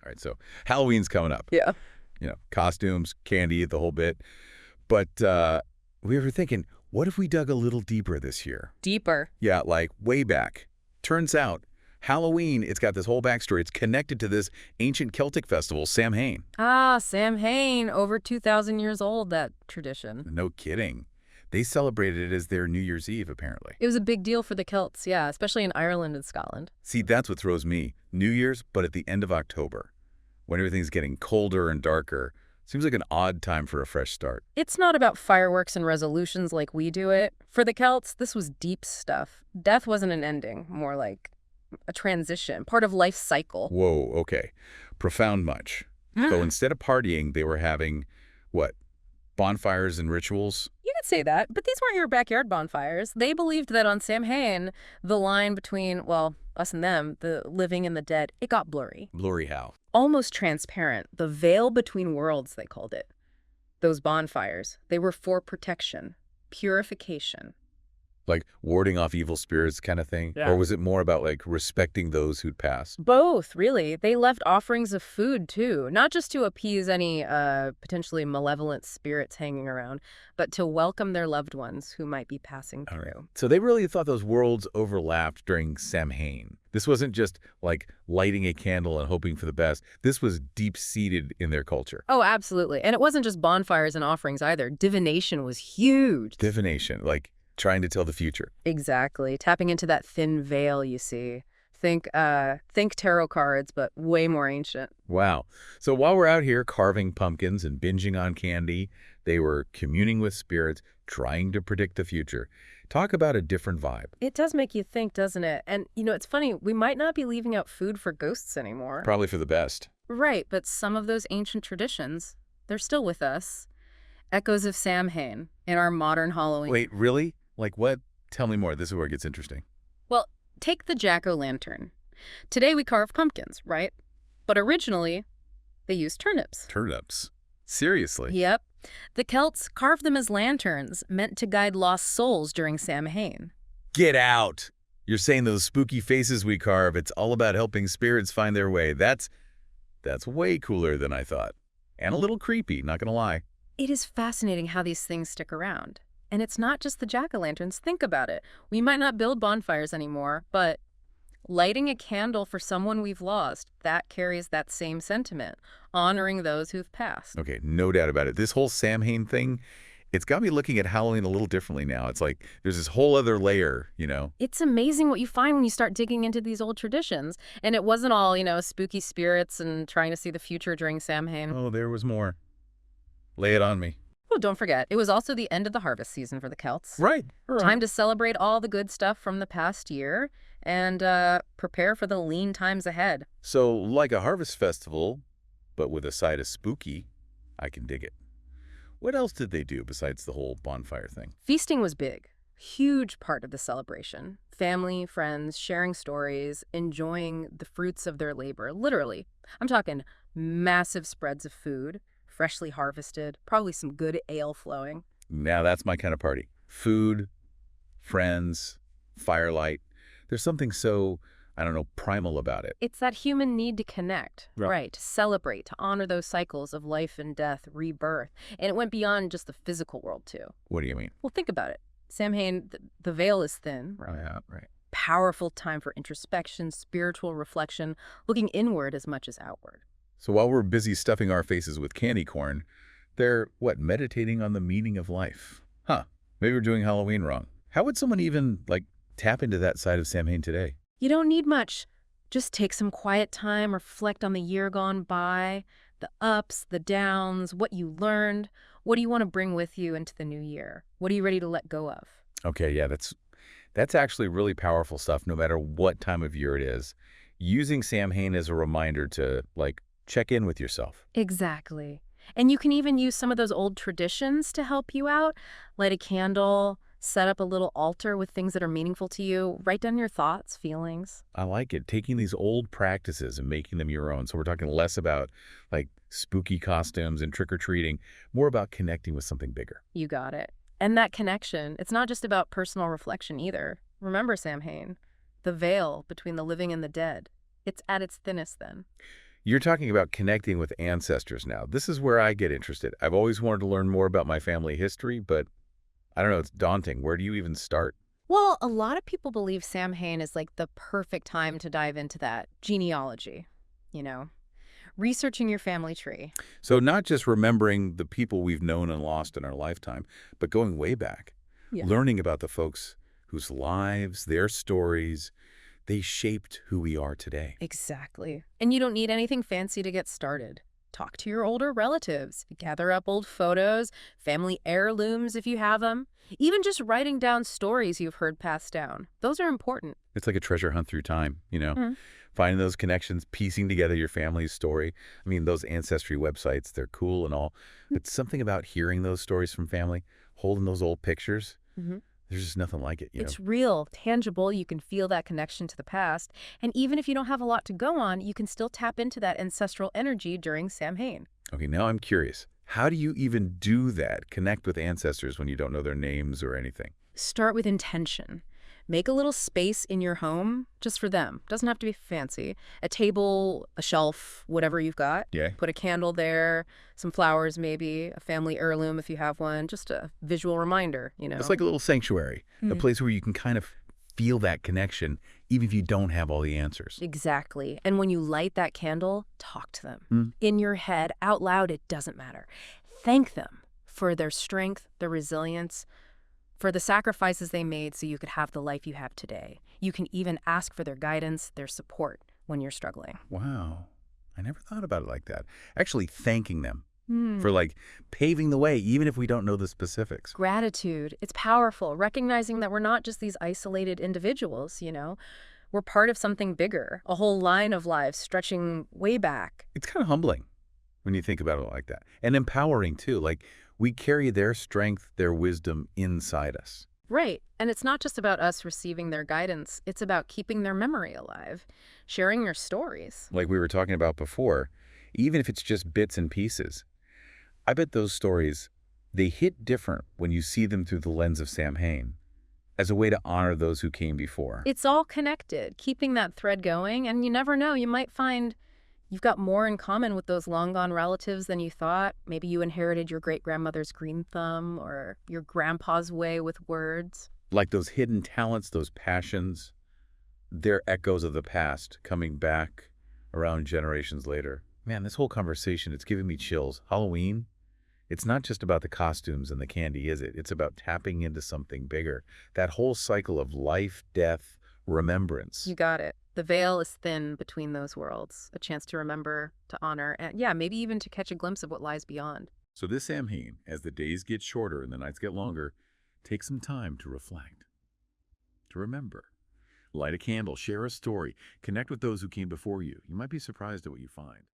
right, so Halloween's coming up. Yeah. Costumes, candy, the whole bit. But we were thinking, what if we dug a little deeper this year? Deeper. Yeah, like way back. Turns out, Halloween, it's got this whole backstory. It's connected to this ancient Celtic festival, Samhain. Ah, Samhain, over 2,000 years old, that tradition. No kidding. They celebrated it as their New Year's Eve, apparently. It was a big deal for the Celts, yeah, especially in Ireland and Scotland. See, that's what throws me. New Year's, but at the end of October, when everything's getting colder and darker. Seems like an odd time for a fresh start. It's not about fireworks and resolutions like we do it. For the Celts, this was deep stuff. Death wasn't an ending, more like a transition, part of life's cycle. Whoa, okay. Profound much. So instead of partying, they were having, what, bonfires and rituals? You could say that, but these weren't your backyard bonfires. They believed that on Samhain, the line between, well, us and them, the living and the dead, it got blurry. Blurry how? Almost transparent. The veil between worlds, they called it. Those bonfires, they were for protection, purification. Like warding off evil spirits kind of thing? Yeah. Or was it more about like respecting those who'd passed? Both, really. They left offerings of food, too, not just to appease any potentially malevolent spirits hanging around, but to welcome their loved ones who might be passing through. Right. So they really thought those worlds overlapped during Samhain. This wasn't just like lighting a candle and hoping for the best. This was deep-seated in their culture. Oh, absolutely. And it wasn't just bonfires and offerings either. Divination was huge. Divination, like trying to tell the future. Exactly. Tapping into that thin veil, you see. Think tarot cards, but way more ancient. Wow. So while we're out here carving pumpkins and binging on candy, they were communing with spirits, trying to predict the future. Talk about a different vibe. It does make you think, doesn't it? And, it's funny, we might not be leaving out food for ghosts anymore. Probably for the best. Right, but some of those ancient traditions, they're still with us. Echoes of Samhain in our modern Halloween. Wait, really? Like what? Tell me more. This is where it gets interesting. Well, take the jack-o'-lantern. Today we carve pumpkins, right? But originally, they used turnips. Turnips? Seriously? Yep. The Celts carved them as lanterns, meant to guide lost souls during Samhain. Get out! You're saying those spooky faces we carve, it's all about helping spirits find their way. That's way cooler than I thought. And a little creepy, not gonna lie. It is fascinating how these things stick around. And it's not just the jack-o'-lanterns. Think about it. We might not build bonfires anymore, but lighting a candle for someone we've lost, that carries that same sentiment, honoring those who've passed. Okay, no doubt about it. This whole Samhain thing, it's got me looking at Halloween a little differently now. It's like there's this whole other layer, It's amazing what you find when you start digging into these old traditions. And it wasn't all, spooky spirits and trying to see the future during Samhain. Oh, there was more. Lay it on me. Oh, don't forget, it was also the end of the harvest season for the Celts. Right. Time to celebrate all the good stuff from the past year and prepare for the lean times ahead. So, like a harvest festival, but with a side of spooky, I can dig it. What else did they do besides the whole bonfire thing? Feasting was big. Huge part of the celebration. Family, friends, sharing stories, enjoying the fruits of their labor, literally. I'm talking massive spreads of food, freshly harvested, probably some good ale flowing. Now that's my kind of party. Food, friends, firelight. There's something so, primal about it. It's that human need to connect, Right. right? To celebrate, to honor those cycles of life and death, rebirth. And it went beyond just the physical world, too. What do you mean? Well, think about it. Samhain, the veil is thin. Right. Yeah, right. Powerful time for introspection, spiritual reflection, looking inward as much as outward. So while we're busy stuffing our faces with candy corn, they're, meditating on the meaning of life. Huh. Maybe we're doing Halloween wrong. How would someone even, tap into that side of Samhain today? You don't need much. Just take some quiet time, reflect on the year gone by, the ups, the downs, what you learned. What do you want to bring with you into the new year? What are you ready to let go of? Okay, yeah, that's actually really powerful stuff, no matter what time of year it is. Using Samhain as a reminder to, check in with yourself. Exactly. And you can even use some of those old traditions to help you out. Light a candle, set up a little altar with things that are meaningful to you. Write down your thoughts, feelings. I like it. Taking these old practices and making them your own. So we're talking less about, spooky costumes and trick-or-treating, more about connecting with something bigger. You got it. And that connection, it's not just about personal reflection either. Remember, Samhain, the veil between the living and the dead. It's at its thinnest then. You're talking about connecting with ancestors now. This is where I get interested. I've always wanted to learn more about my family history, but I don't know, it's daunting. Where do you even start? Well, a lot of people believe Samhain is like the perfect time to dive into that genealogy, you know, researching your family tree. So not just remembering the people we've known and lost in our lifetime, but going way back, Yeah. learning about the folks whose lives, their stories, they shaped who we are today. Exactly. And you don't need anything fancy to get started. Talk to your older relatives, gather up old photos, family heirlooms if you have them. Even just writing down stories you've heard passed down. Those are important. It's like a treasure hunt through time, Mhm. finding those connections, piecing together your family's story. I mean, those ancestry websites, they're cool and all, but something about hearing those stories from family, holding those old pictures, Mhm. there's just nothing like it. It's real, tangible. You can feel that connection to the past. And even if you don't have a lot to go on, you can still tap into that ancestral energy during Samhain. Okay, now I'm curious. How do you even do that? Connect with ancestors when you don't know their names or anything? Start with intention. Make a little space in your home just for them. Doesn't have to be fancy. A table, a shelf, whatever you've got. Yeah. Put a candle there, some flowers maybe, a family heirloom if you have one. Just a visual reminder. It's like a little sanctuary, a place where you can kind of feel that connection, even if you don't have all the answers. Exactly. And when you light that candle, talk to them. Mm. In your head, out loud, it doesn't matter. Thank them for their strength, their resilience, for the sacrifices they made so you could have the life you have today. You can even ask for their guidance, their support when you're struggling. Wow. I never thought about it like that. Actually thanking them Hmm. for paving the way, even if we don't know the specifics. Gratitude. It's powerful, recognizing that we're not just these isolated individuals. We're part of something bigger, a whole line of lives stretching way back. It's kind of humbling when you think about it like that. And empowering too. We carry their strength, their wisdom inside us. Right. And it's not just about us receiving their guidance. It's about keeping their memory alive, sharing your stories. Like we were talking about before, even if it's just bits and pieces. I bet those stories, they hit different when you see them through the lens of Samhain, as a way to honor those who came before. It's all connected, keeping that thread going. And you never know, you might find you've got more in common with those long-gone relatives than you thought. Maybe you inherited your great-grandmother's green thumb or your grandpa's way with words. Like those hidden talents, those passions, they're echoes of the past coming back around generations later. Man, this whole conversation, it's giving me chills. Halloween, it's not just about the costumes and the candy, is it? It's about tapping into something bigger. That whole cycle of life, death, remembrance. You got it. The veil is thin between those worlds, a chance to remember, to honor, and yeah, maybe even to catch a glimpse of what lies beyond. So this Samhain, as the days get shorter and the nights get longer, take some time to reflect, to remember. Light a candle, share a story, connect with those who came before you. You might be surprised at what you find.